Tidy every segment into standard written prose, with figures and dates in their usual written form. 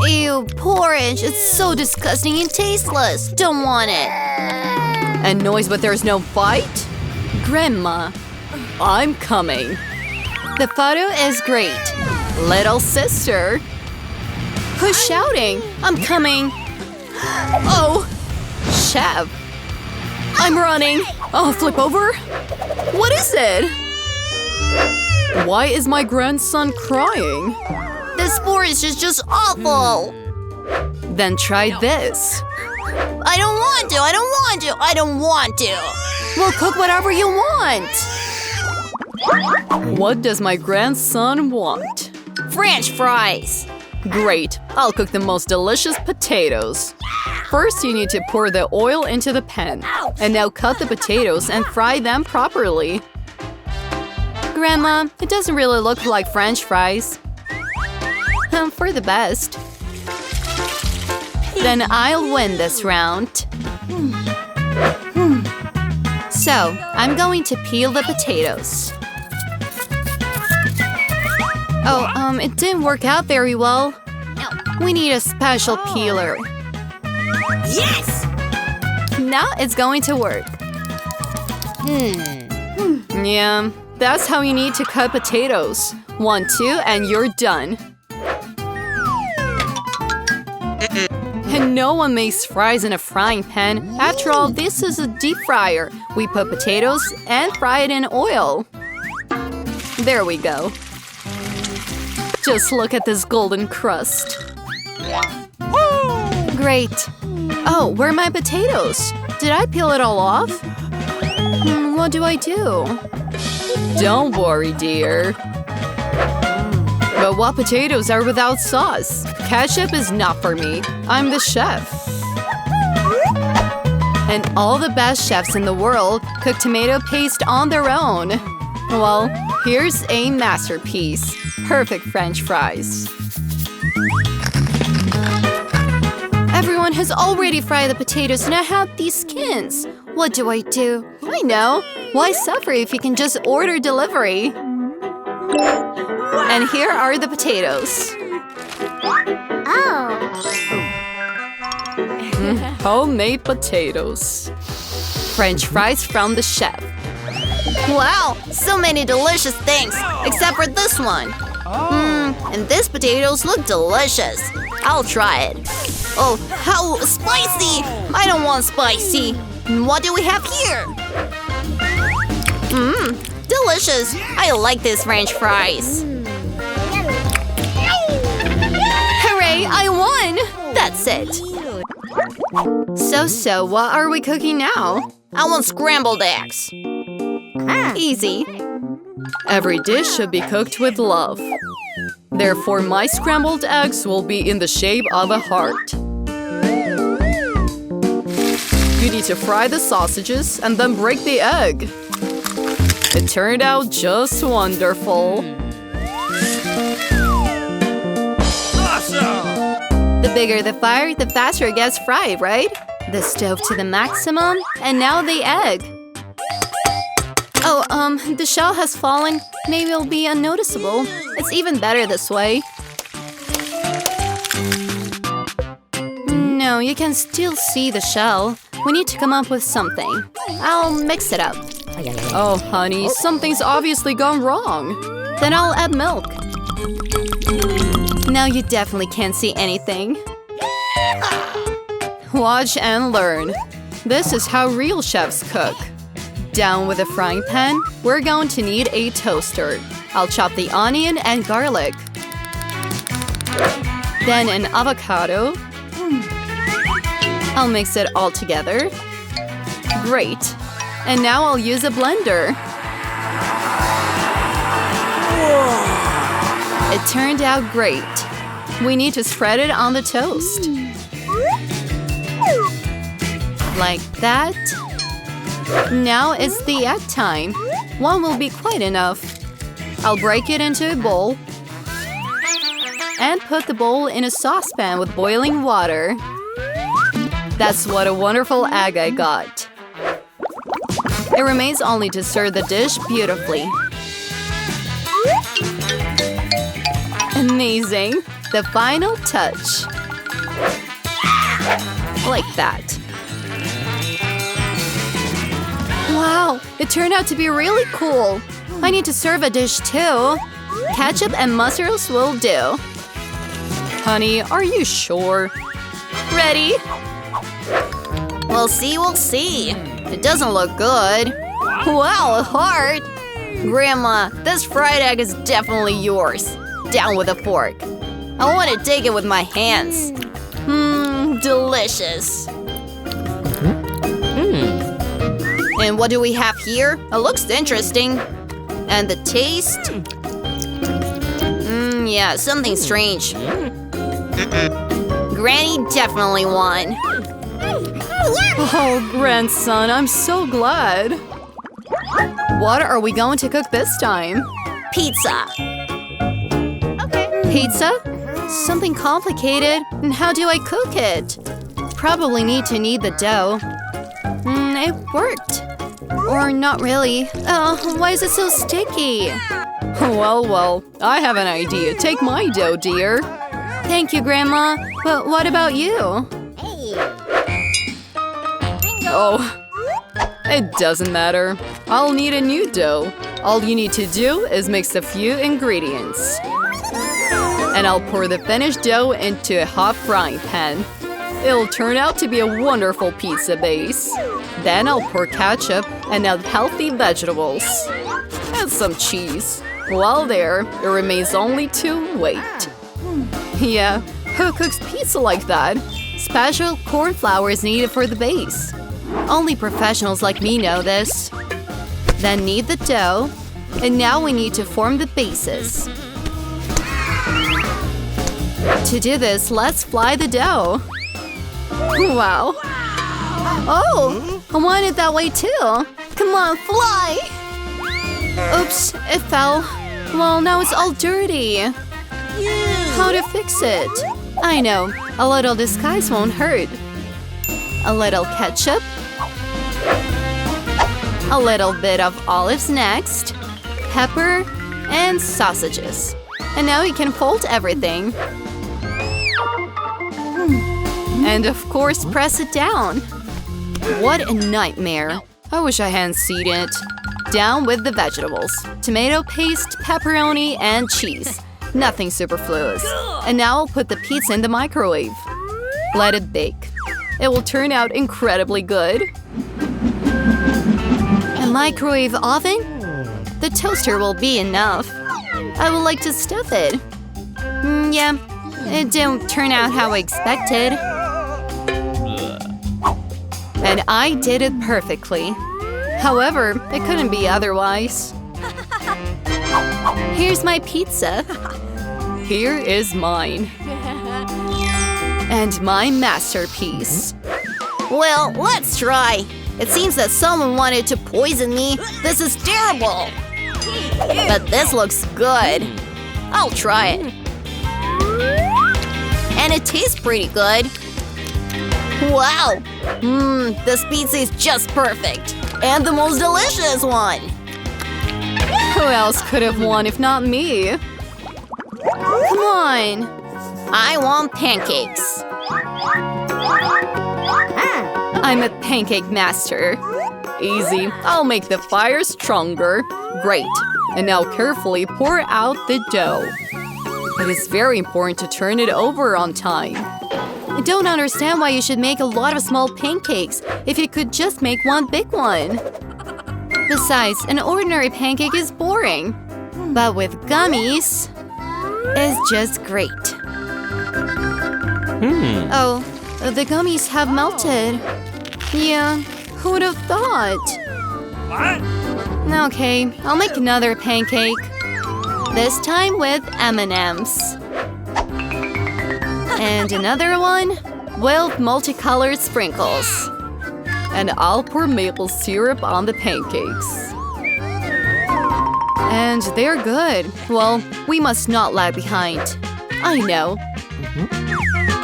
Ew, porridge. It's so disgusting and tasteless. Don't want it. And noise but there's no bite? Grandma, I'm coming. The photo is great. Little sister. Who's shouting? I'm coming. Oh, chef. I'm running. Oh, flip over. What is it? Why is my grandson crying? This porridge is just awful. Then try this. I don't want to. I don't want to. I don't want to. Well, cook whatever you want. What does my grandson want? French fries. Great. I'll cook the most delicious potatoes. First, you need to pour the oil into the pan. And now cut the potatoes and fry them properly. Grandma, it doesn't really look like French fries. For the best. Then I'll win this round. So, I'm going to peel the potatoes. Oh, it didn't work out very well. We need a special peeler. Yes! Now it's going to work. Yeah, that's how you need to cut potatoes. 1, 2, and you're done. And no one makes fries in a frying pan. After all, this is a deep fryer. We put potatoes and fry it in oil. There we go. Just look at this golden crust. Great. Oh, where are my potatoes? Did I peel it all off? What do I do? Don't worry, dear. But what potatoes are without sauce? Ketchup is not for me. I'm the chef. And all the best chefs in the world cook tomato paste on their own. Well, here's a masterpiece. Perfect French fries. Everyone has already fried the potatoes and I have these skins. What do I do? I know. Why suffer if you can just order delivery? And here are the potatoes. Homemade potatoes. French fries from the chef. Wow, so many delicious things, except for this one. And these potatoes look delicious. I'll try it. Oh, how spicy! I don't want spicy. What do we have here? Delicious. I like these French fries. Hooray, I won! That's it. So, what are we cooking now? I want scrambled eggs. Easy. Every dish should be cooked with love. Therefore, my scrambled eggs will be in the shape of a heart. You need to fry the sausages and then break the egg. It turned out just wonderful. Awesome! The bigger the fire, the faster it gets fried, right? The stove to the maximum, and now the egg. Oh, the shell has fallen. Maybe it'll be unnoticeable. It's even better this way. No, you can still see the shell. We need to come up with something. I'll mix it up. Oh, honey, something's obviously gone wrong. Then I'll add milk. Now you definitely can't see anything. Watch and learn. This is how real chefs cook. Down with a frying pan, we're going to need a toaster. I'll chop the onion and garlic. Then an avocado. I'll mix it all together. Great. And now I'll use a blender. It turned out great. We need to spread it on the toast. Like that. Now it's the egg time. One will be quite enough. I'll break it into a bowl. And put the bowl in a saucepan with boiling water. That's what a wonderful egg I got. It remains only to serve the dish beautifully. Amazing! The final touch. Like that. Wow, it turned out to be really cool. I need to serve a dish too. Ketchup and mustards will do. Honey, are you sure? Ready? We'll see, we'll see. It doesn't look good. Wow, a heart! Grandma, this fried egg is definitely yours. Down with a fork. I want to take it with my hands. Delicious. And what do we have here? It looks interesting. And the taste? Yeah, something strange. Granny definitely won. Oh, grandson, I'm so glad. What are we going to cook this time? Pizza. Pizza? Something complicated. And how do I cook it? Probably need to knead the dough. It worked. Or not really. Oh, why is it so sticky? Well, I have an idea. Take my dough, dear. Thank you, Grandma. But what about you? Oh, it doesn't matter. I'll need a new dough. All you need to do is mix a few ingredients. And I'll pour the finished dough into a hot frying pan. It'll turn out to be a wonderful pizza base. Then I'll pour ketchup and add healthy vegetables. And some cheese. While there, it remains only to wait. Yeah, who cooks pizza like that? Special corn flour is needed for the base. Only professionals like me know this. Then knead the dough. And now we need to form the bases. To do this, let's fly the dough. Wow. Oh, I want it that way too. Come on, fly. Oops, it fell. Well, now it's all dirty. How to fix it? I know, a little disguise won't hurt. A little ketchup. A little bit of olives next. Pepper and sausages. And now you can fold everything. And of course, press it down. What a nightmare. I wish I hadn't seen it. Down with the vegetables. Tomato paste, pepperoni, and cheese. Nothing superfluous. And now I'll put the pizza in the microwave. Let it bake. It will turn out incredibly good. A microwave oven? The toaster will be enough. I would like to stuff it. Yeah, it didn't turn out how I expected. And I did it perfectly. However, it couldn't be otherwise. Here's my pizza. Here is mine. And my masterpiece. Well, let's try. It seems that someone wanted to poison me. This is terrible. But this looks good. I'll try it. And it tastes pretty good. Wow! This pizza is just perfect. And the most delicious one. Who else could have won if not me? Come on. I want pancakes. I'm a pancake master. Easy. I'll make the fire stronger. Great. And now carefully pour out the dough. It is very important to turn it over on time. I don't understand why you should make a lot of small pancakes if you could just make one big one. Besides, an ordinary pancake is boring. But with gummies, it's just great. Oh, the gummies have melted. Yeah, who would have thought? What? Okay, I'll make another pancake. This time with M&Ms. And another one with multicolored sprinkles. And I'll pour maple syrup on the pancakes. And they're good. Well, we must not lag behind. I know.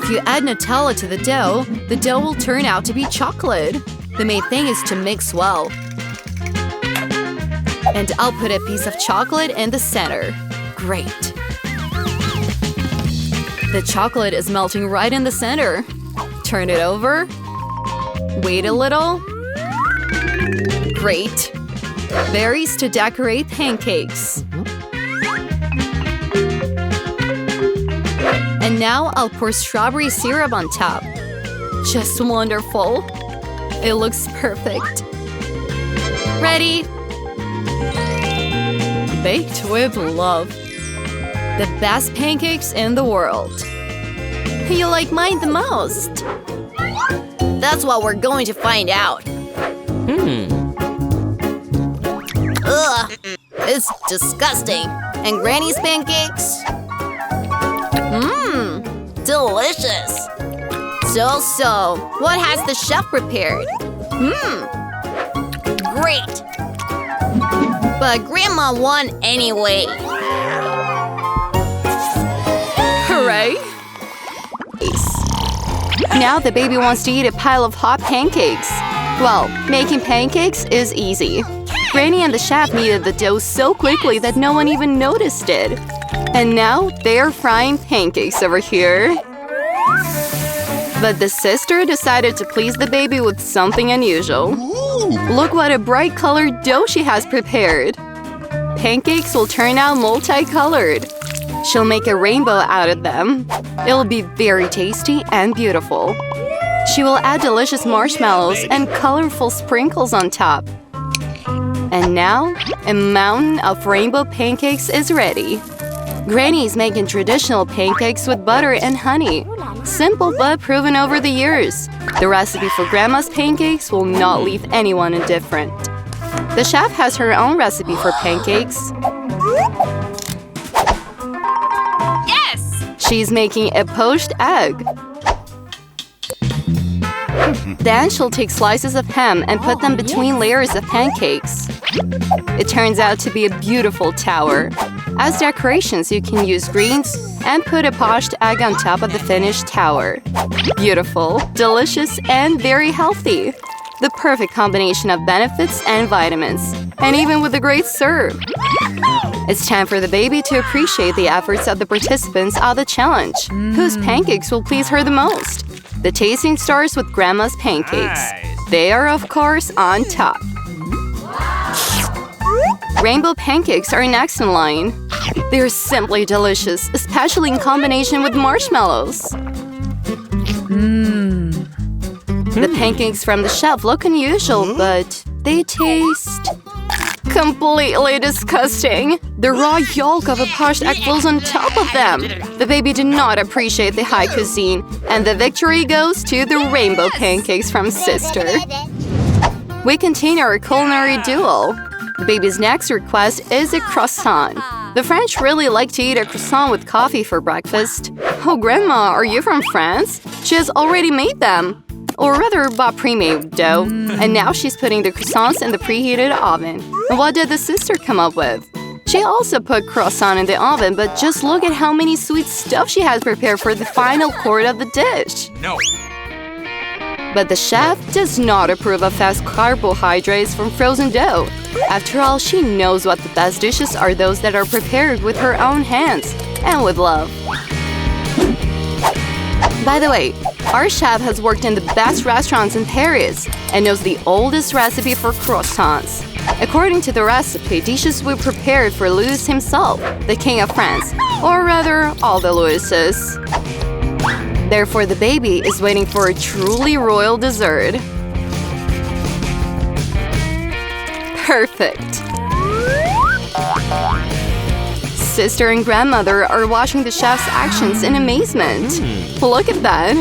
If you add Nutella to the dough will turn out to be chocolate. The main thing is to mix well. And I'll put a piece of chocolate in the center. Great. The chocolate is melting right in the center. Turn it over. Wait a little. Great. Berries to decorate pancakes. And now I'll pour strawberry syrup on top. Just wonderful. It looks perfect. Ready? Baked with love. The best pancakes in the world. You like mine the most? That's what we're going to find out. Ugh, it's disgusting. And Granny's pancakes? Delicious. So, what has the chef prepared? Great. But Grandma won anyway. Hooray! Now the baby wants to eat a pile of hot pancakes. Well, making pancakes is easy. Granny and the chef kneaded the dough so quickly that no one even noticed it. And now they're frying pancakes over here. But the sister decided to please the baby with something unusual. Look what a bright colored dough she has prepared. Pancakes will turn out multicolored. She'll make a rainbow out of them. It'll be very tasty and beautiful. She will add delicious marshmallows and colorful sprinkles on top. And now, a mountain of rainbow pancakes is ready. Granny's making traditional pancakes with butter and honey. Simple but proven over the years. The recipe for Grandma's pancakes will not leave anyone indifferent. The chef has her own recipe for pancakes. Yes! She's making a poached egg. Then she'll take slices of ham and put them between layers of pancakes. It turns out to be a beautiful tower. As decorations, you can use greens and put a poached egg on top of the finished tower. Beautiful, delicious, and very healthy. The perfect combination of benefits and vitamins. And even with a great serve. It's time for the baby to appreciate the efforts of the participants of the challenge. Whose pancakes will please her the most? The tasting starts with Grandma's pancakes. They are, of course, on top. Rainbow pancakes are next in line. They're simply delicious, especially in combination with marshmallows. The pancakes from the chef look unusual, but they taste completely disgusting. The raw yolk of a poached egg flows on top of them. The baby did not appreciate the high cuisine, and the victory goes to the rainbow pancakes from Sister. We continue our culinary duel. The baby's next request is a croissant. The French really like to eat a croissant with coffee for breakfast. Oh, Grandma, are you from France? She has already made them. Or rather, bought pre-made dough. And now she's putting the croissants in the preheated oven. And what did the sister come up with? She also put croissant in the oven, but just look at how many sweet stuff she has prepared for the final course of the dish. No. But the chef does not approve of fast carbohydrates from frozen dough. After all, she knows what the best dishes are those that are prepared with her own hands and with love. By the way, our chef has worked in the best restaurants in Paris and knows the oldest recipe for croissants. According to the recipe, dishes were prepared for Louis himself, the King of France, or rather, all the Louises. Therefore, the baby is waiting for a truly royal dessert. Perfect! Sister and grandmother are watching the chef's actions in amazement. Look at that!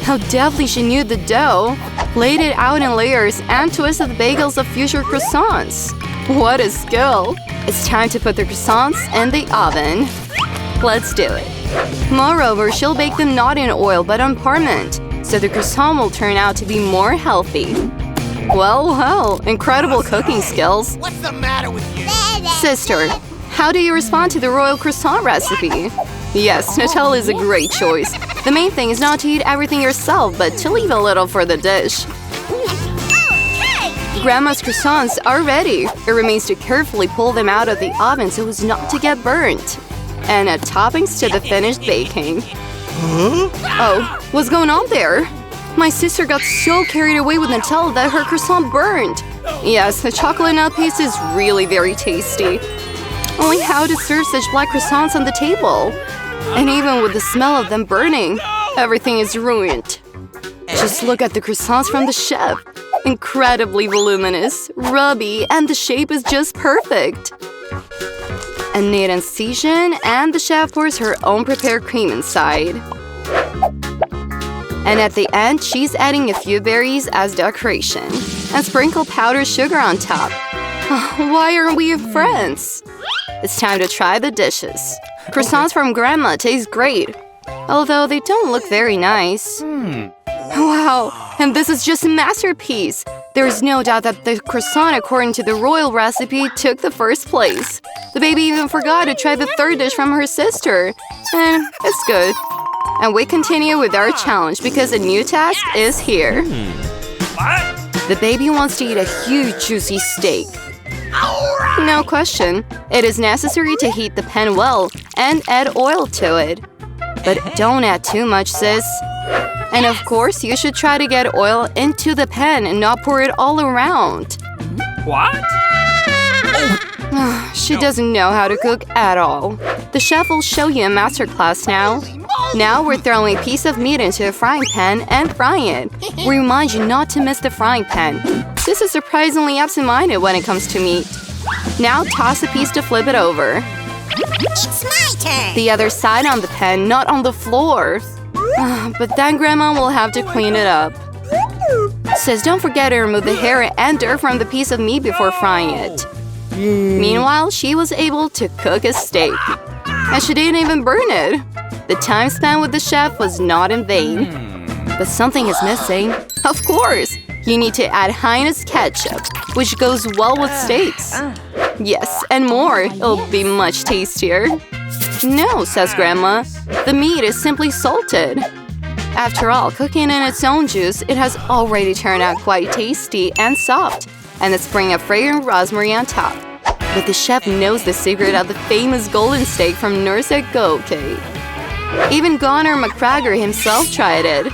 How deftly she kneaded the dough, laid it out in layers, and twisted the bagels of future croissants. What a skill! It's time to put the croissants in the oven. Let's do it. Moreover, she'll bake them not in oil but on parchment, so the croissant will turn out to be more healthy. Well, incredible cooking skills. What's the matter with you? Sister, how do you respond to the royal croissant recipe? Yes, Nutella is a great choice. The main thing is not to eat everything yourself, but to leave a little for the dish. Grandma's croissants are ready. It remains to carefully pull them out of the oven so as not to get burnt. And add toppings to the finished baking. Oh, what's going on there? My sister got so carried away with Nutella that her croissant burned. Yes, the chocolate nut paste is really very tasty. Only how to serve such black croissants on the table? And even with the smell of them burning, everything is ruined. Just look at the croissants from the chef. Incredibly voluminous, rubby, and the shape is just perfect. A neat incision, and the chef pours her own prepared cream inside. And at the end, she's adding a few berries as decoration. And sprinkle powdered sugar on top. Why aren't we friends? It's time to try the dishes. Croissants from Grandma taste great, although they don't look very nice. Wow, and this is just a masterpiece. There's no doubt that the croissant, according to the royal recipe, took the first place. The baby even forgot to try the third dish from her sister. And it's good. And we continue with our challenge because a new task is here. The baby wants to eat a huge juicy steak. No question. It is necessary to heat the pan well and add oil to it. But don't add too much, sis. And of course, you should try to get oil into the pan and not pour it all around. What? She doesn't know how to cook at all. The chef will show you a masterclass now. Now we're throwing a piece of meat into a frying pan and frying it. We remind you not to miss the frying pan. This is surprisingly absent-minded when it comes to meat. Now toss a piece to flip it over. It's my turn! The other side on the pan, not on the floor. But then Grandma will have to clean it up. Sis, don't forget to remove the hair and dirt from the piece of meat before frying it. Meanwhile, she was able to cook a steak. And she didn't even burn it. The time spent with the chef was not in vain. But something is missing. Of course! You need to add Heinz ketchup, which goes well with steaks. Yes, and more. It'll be much tastier. No, says Grandma. The meat is simply salted. After all, cooking in its own juice, it has already turned out quite tasty and soft. And let's bring a fragrant rosemary on top. But the chef knows the secret of the famous golden steak from Nurse at Goke. Even Governor McGregor himself tried it.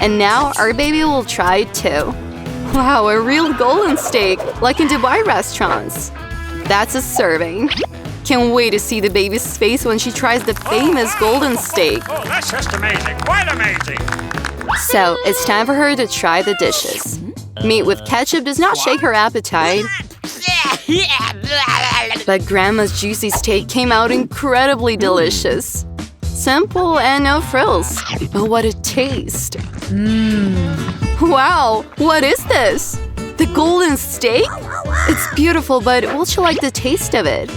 And now our baby will try it too. Wow, a real golden steak, like in Dubai restaurants. That's a serving. Can't wait to see the baby's face when she tries the famous golden steak. Oh, that's just amazing. Quite amazing. So, it's time for her to try the dishes. Meat with ketchup does not shake her appetite. But Grandma's juicy steak came out incredibly delicious. Simple and no frills. But what a taste. Wow, what is this? The golden steak? It's beautiful, but will she like the taste of it?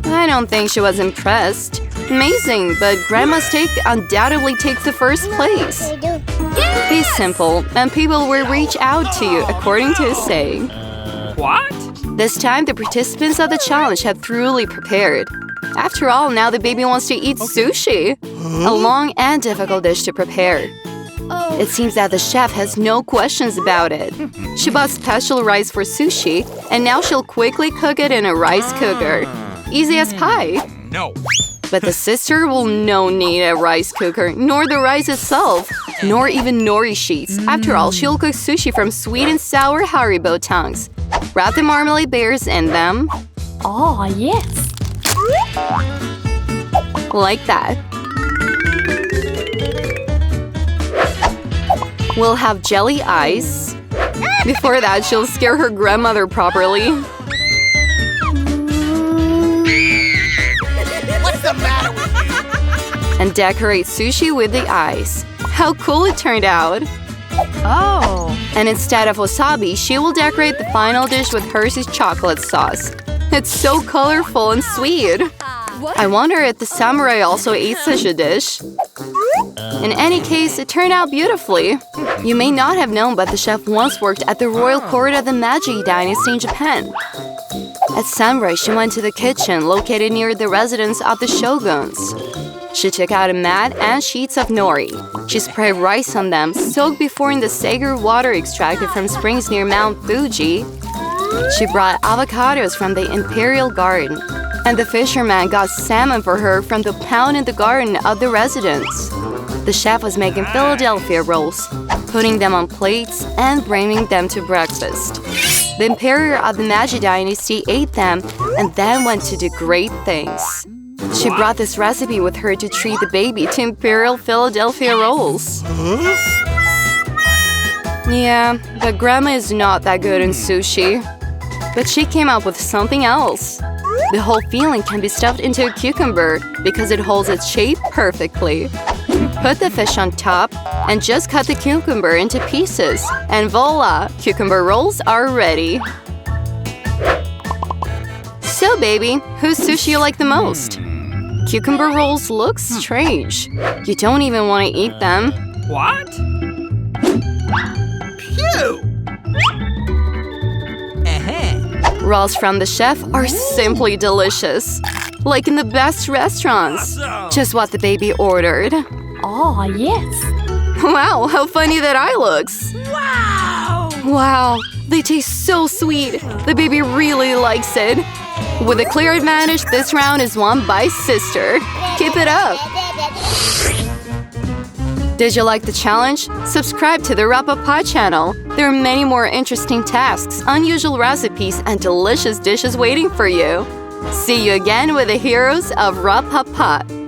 I don't think she was impressed. Amazing, but Grandma's steak undoubtedly takes the first place. Be simple, and people will reach out to you, according to his saying. What? This time, the participants of the challenge have truly prepared. After all, now the baby wants to eat sushi. A long and difficult dish to prepare. It seems that the chef has no questions about it. She bought special rice for sushi, and now she'll quickly cook it in a rice cooker. Easy as pie. No. But the sister will no need a rice cooker, nor the rice itself, nor even nori sheets. After all, she'll cook sushi from sweet and sour Haribo tongues. Wrap the marmalade bears in them. Oh, yes. Like that. We'll have jelly ice. Before that, she'll scare her grandmother properly. What's the matter with you? And decorate sushi with the ice. How cool it turned out! Oh. And instead of wasabi, she will decorate the final dish with Hershey's chocolate sauce. It's so colorful and sweet. I wonder if the samurai also ate such a dish. In any case, it turned out beautifully. You may not have known, but the chef once worked at the royal court of the Meiji dynasty in Japan. At sunrise, she went to the kitchen located near the residence of the shoguns. She took out a mat and sheets of nori. She sprayed rice on them, soaked before in the sacred water extracted from springs near Mount Fuji. She brought avocados from the imperial garden. And the fisherman got salmon for her from the pound in the garden of the residence. The chef was making Philadelphia rolls, putting them on plates and bringing them to breakfast. The emperor of the Meiji dynasty ate them and then went to do great things. She brought this recipe with her to treat the baby to imperial Philadelphia rolls. Yeah, but Grandma is not that good in sushi. But she came up with something else. The whole filling can be stuffed into a cucumber because it holds its shape perfectly. Put the fish on top and just cut the cucumber into pieces. And voila! Cucumber rolls are ready. So baby, whose sushi you like the most? Cucumber rolls look strange. You don't even want to eat them. What? Rolls from the chef are simply delicious. Like in the best restaurants. Just what the baby ordered. Oh, yes. Wow, how funny that eye looks. Wow, they taste so sweet. The baby really likes it. With a clear advantage, this round is won by sister. Keep it up. Did you like the challenge? Subscribe to the RaPaPa channel. There are many more interesting tasks, unusual recipes, and delicious dishes waiting for you. See you again with the heroes of RaPaPa.